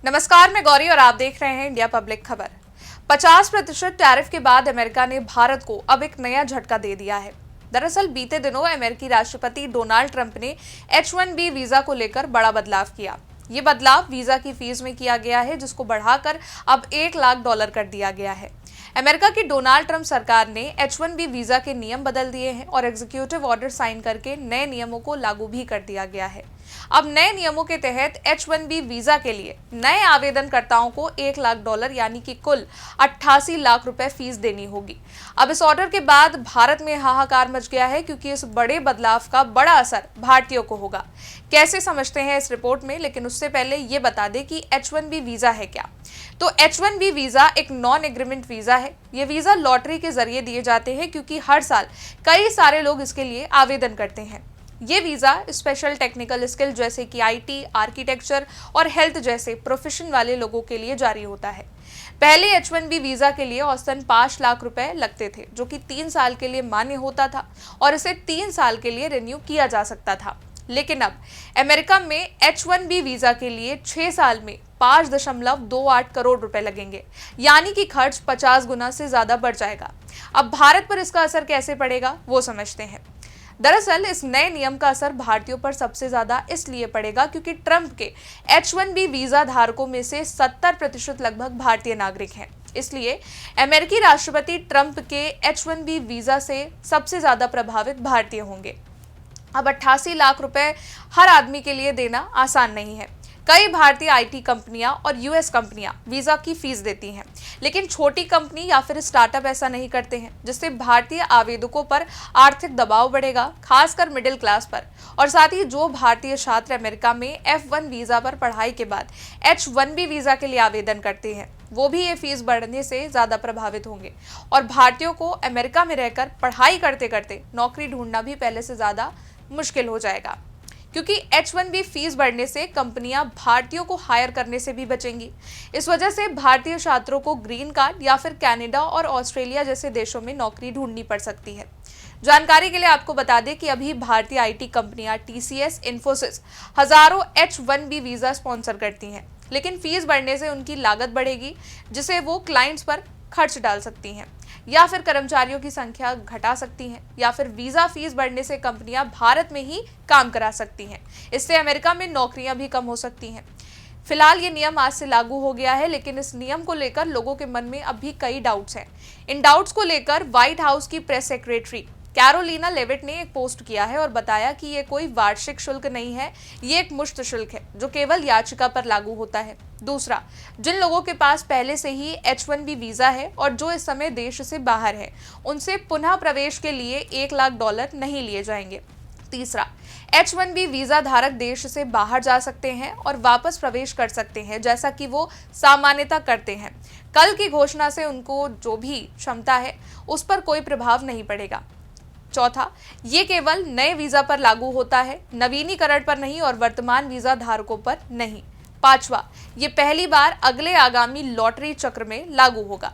नमस्कार, मैं गौरी और आप देख रहे हैं इंडिया पब्लिक खबर। 50% टैरिफ के बाद अमेरिका ने भारत को अब एक नया झटका दे दिया है। दरअसल बीते दिनों अमेरिकी राष्ट्रपति डोनाल्ड ट्रंप ने H-1B वीजा को लेकर बड़ा बदलाव किया। ये बदलाव वीजा की फीस में किया गया है, जिसको बढ़ाकर अब $1 लाख कर दिया गया है। अमेरिका की डोनाल्ड ट्रंप सरकार ने H-1B वीजा के नियम बदल दिए हैं और एग्जीक्यूटिव ऑर्डर साइन करके नए नियमों को लागू भी कर दिया गया है। अब नए नियमों के तहत H-1B वीजा के लिए नए आवेदनकर्ताओं को $1 लाख यानी कि कुल 88 लाख रुपए फीस देनी होगी। अब इस ऑर्डर के बाद भारत में हाहाकार मच गया है, क्योंकि इस बड़े बदलाव का बड़ा असर भारतीयों को होगा। कैसे समझते हैं इस रिपोर्ट में, लेकिन उससे पहले ये बता दें कि H-1B वीजा है क्या। तो H-1B वीजा एक नॉन एग्रीमेंट वीजा है। ये वीजा लॉटरी के जरिए दिए जाते हैं, क्योंकि हर साल कई सारे लोग इसके लिए आवेदन करते हैं। ये वीजा स्पेशल टेक्निकल स्किल जैसे कि IT, आर्किटेक्चर और हेल्थ जैसे प्रोफेशन वाले लोगों के लिए जारी होता है। पहले H-1B वीजा के लिए औसतन 5 लाख रुपए लगते थे, जो कि 3 साल के लिए मान्य होता था और इसे 3 साल के लिए रिन्यू किया जा सकता था। लेकिन अब अमेरिका में H-1B वीजा के लिए 6 साल में 5.28 करोड़ रुपए लगेंगे, यानी कि खर्च 50 गुना से ज्यादा बढ़ जाएगा। अब भारत पर इसका असर कैसे पड़ेगा, वो समझते हैं। दरअसल इस नए नियम का असर भारतीयों पर सबसे ज्यादा इसलिए पड़ेगा क्योंकि ट्रंप के H-1B वीजा धारकों में से 70% लगभग भारतीय नागरिक हैं। इसलिए अमेरिकी राष्ट्रपति ट्रंप के H-1B वीजा से सबसे ज्यादा प्रभावित भारतीय होंगे। अब 88 लाख रुपए हर आदमी के लिए देना आसान नहीं है। कई भारतीय IT कंपनियां और US कंपनियां वीजा की फीस देती हैं, लेकिन छोटी कंपनी या फिर स्टार्टअप ऐसा नहीं करते हैं, जिससे भारतीय आवेदकों पर आर्थिक दबाव बढ़ेगा, खासकर मिडिल क्लास पर। और साथ ही जो भारतीय छात्र अमेरिका में F1 वीजा पर पढ़ाई के बाद H-1B वीजा के लिए आवेदन करते हैं, वो भी ये फीस बढ़ने से ज्यादा प्रभावित होंगे। और भारतीयों को अमेरिका में रहकर पढ़ाई करते करते नौकरी ढूंढना भी पहले से ज्यादा मुश्किल हो जाएगा, क्योंकि H-1B फीस बढ़ने से कंपनियां भारतीयों को हायर करने से भी बचेंगी। इस वजह से भारतीय छात्रों को ग्रीन कार्ड या फिर कनाडा और ऑस्ट्रेलिया जैसे देशों में नौकरी ढूंढनी पड़ सकती है। जानकारी के लिए आपको बता दें कि अभी भारतीय IT कंपनियां TCS, इन्फोसिस हजारों H-1B वीजा स्पॉन्सर करती हैं, लेकिन फीस बढ़ने से उनकी लागत बढ़ेगी, जिसे वो क्लाइंट्स पर खर्च डाल सकती हैं या फिर कर्मचारियों की संख्या घटा सकती हैं, या फिर वीजा फीस बढ़ने से कंपनियां भारत में ही काम करा सकती हैं। इससे अमेरिका में नौकरियां भी कम हो सकती हैं। फिलहाल ये नियम आज से लागू हो गया है, लेकिन इस नियम को लेकर लोगों के मन में अभी कई डाउट्स हैं। इन डाउट्स को लेकर व्हाइट हाउस की प्रेस सेक्रेटरी कैरोलिना लेविट ने एक पोस्ट किया है और बताया कि ये कोई वार्षिक शुल्क नहीं है, ये एक मुश्त शुल्क है जो केवल याचिका पर लागू होता है। दूसरा, जिन लोगों के पास पहले से ही H-1B वीजा है और जो इस समय देश से बाहर है, उनसे पुनः प्रवेश के लिए $1 लाख नहीं लिए जाएंगे। तीसरा, H-1B वीजा धारक देश से बाहर जा सकते हैं और वापस प्रवेश कर सकते हैं, जैसा कि वो सामान्यतः करते हैं। कल की घोषणा से उनको जो भी क्षमता है उस पर कोई प्रभाव नहीं पड़ेगा। चौथा, ये केवल नए वीजा पर लागू होता है, नवीनीकरण पर नहीं और वर्तमान वीजा धारकों पर नहीं। पांचवा, ये पहली बार अगले आगामी लॉटरी चक्र में लागू होगा,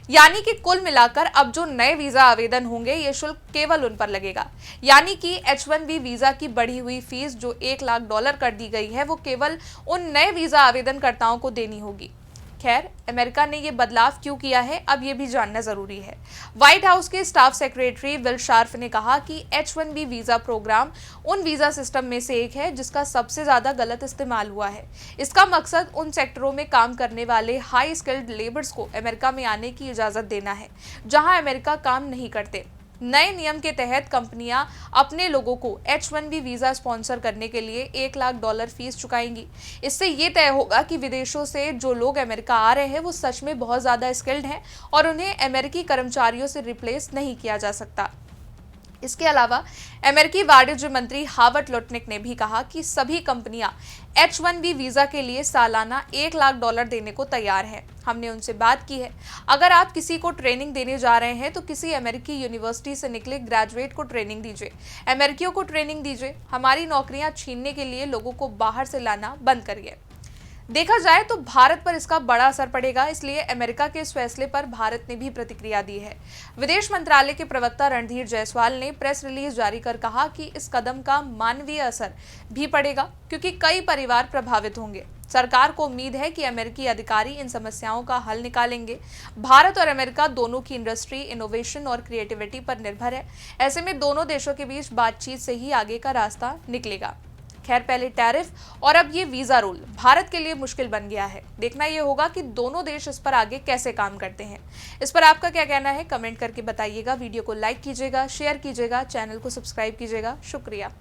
यानी कि कुल मिलाकर अब जो नए वीजा आवेदन होंगे ये शुल्क केवल उन पर लगेगा, यानी कि H-1B वीजा की बढ़ी हुई फीस जो $1 लाख कर दी गई है, वो केवल उन नए वीजा आवेदनकर्ताओं को देनी होगी। खैर, अमेरिका ने ये बदलाव क्यों किया है, अब ये भी जानना जरूरी है। व्हाइट हाउस के स्टाफ सेक्रेटरी विल शार्फ ने कहा कि H-1B वीजा प्रोग्राम उन वीजा सिस्टम में से एक है जिसका सबसे ज्यादा गलत इस्तेमाल हुआ है। इसका मकसद उन सेक्टरों में काम करने वाले हाई स्किल्ड लेबर्स को अमेरिका में आने की इजाजत देना है जहां अमेरिका काम नहीं करते। नए नियम के तहत कंपनियां अपने लोगों को H-1B वीजा स्पॉन्सर करने के लिए $1 लाख फीस चुकाएंगी। इससे ये तय होगा कि विदेशों से जो लोग अमेरिका आ रहे हैं वो सच में बहुत ज्यादा स्किल्ड हैं और उन्हें अमेरिकी कर्मचारियों से रिप्लेस नहीं किया जा सकता। इसके अलावा अमेरिकी वाणिज्य मंत्री हावर्ड लुटनिक ने भी कहा कि सभी कंपनियां H-1B वीजा के लिए सालाना $1 लाख देने को तैयार हैं। हमने उनसे बात की है। अगर आप किसी को ट्रेनिंग देने जा रहे हैं तो किसी अमेरिकी यूनिवर्सिटी से निकले ग्रेजुएट को ट्रेनिंग दीजिए, अमेरिकियों को ट्रेनिंग दीजिए। हमारी नौकरियां छीनने के लिए लोगों को बाहर से लाना बंद करिए। देखा जाए तो भारत पर इसका बड़ा असर पड़ेगा, इसलिए अमेरिका के इस फैसले पर भारत ने भी प्रतिक्रिया दी है। विदेश मंत्रालय के प्रवक्ता रणधीर जायसवाल ने प्रेस रिलीज जारी कर कहा कि इस कदम का मानवीय असर भी पड़ेगा, क्योंकि कई परिवार प्रभावित होंगे। सरकार को उम्मीद है कि अमेरिकी अधिकारी इन समस्याओं का हल निकालेंगे। भारत और अमेरिका दोनों की इंडस्ट्री इनोवेशन और क्रिएटिविटी पर निर्भर है। ऐसे में दोनों देशों के बीच बातचीत से ही आगे का रास्ता निकलेगा। खैर, पहले टैरिफ और अब ये वीजा रूल भारत के लिए मुश्किल बन गया है। देखना ये होगा कि दोनों देश इस पर आगे कैसे काम करते हैं। इस पर आपका क्या कहना है, कमेंट करके बताइएगा। वीडियो को लाइक कीजिएगा, शेयर कीजिएगा, चैनल को सब्सक्राइब कीजिएगा। शुक्रिया।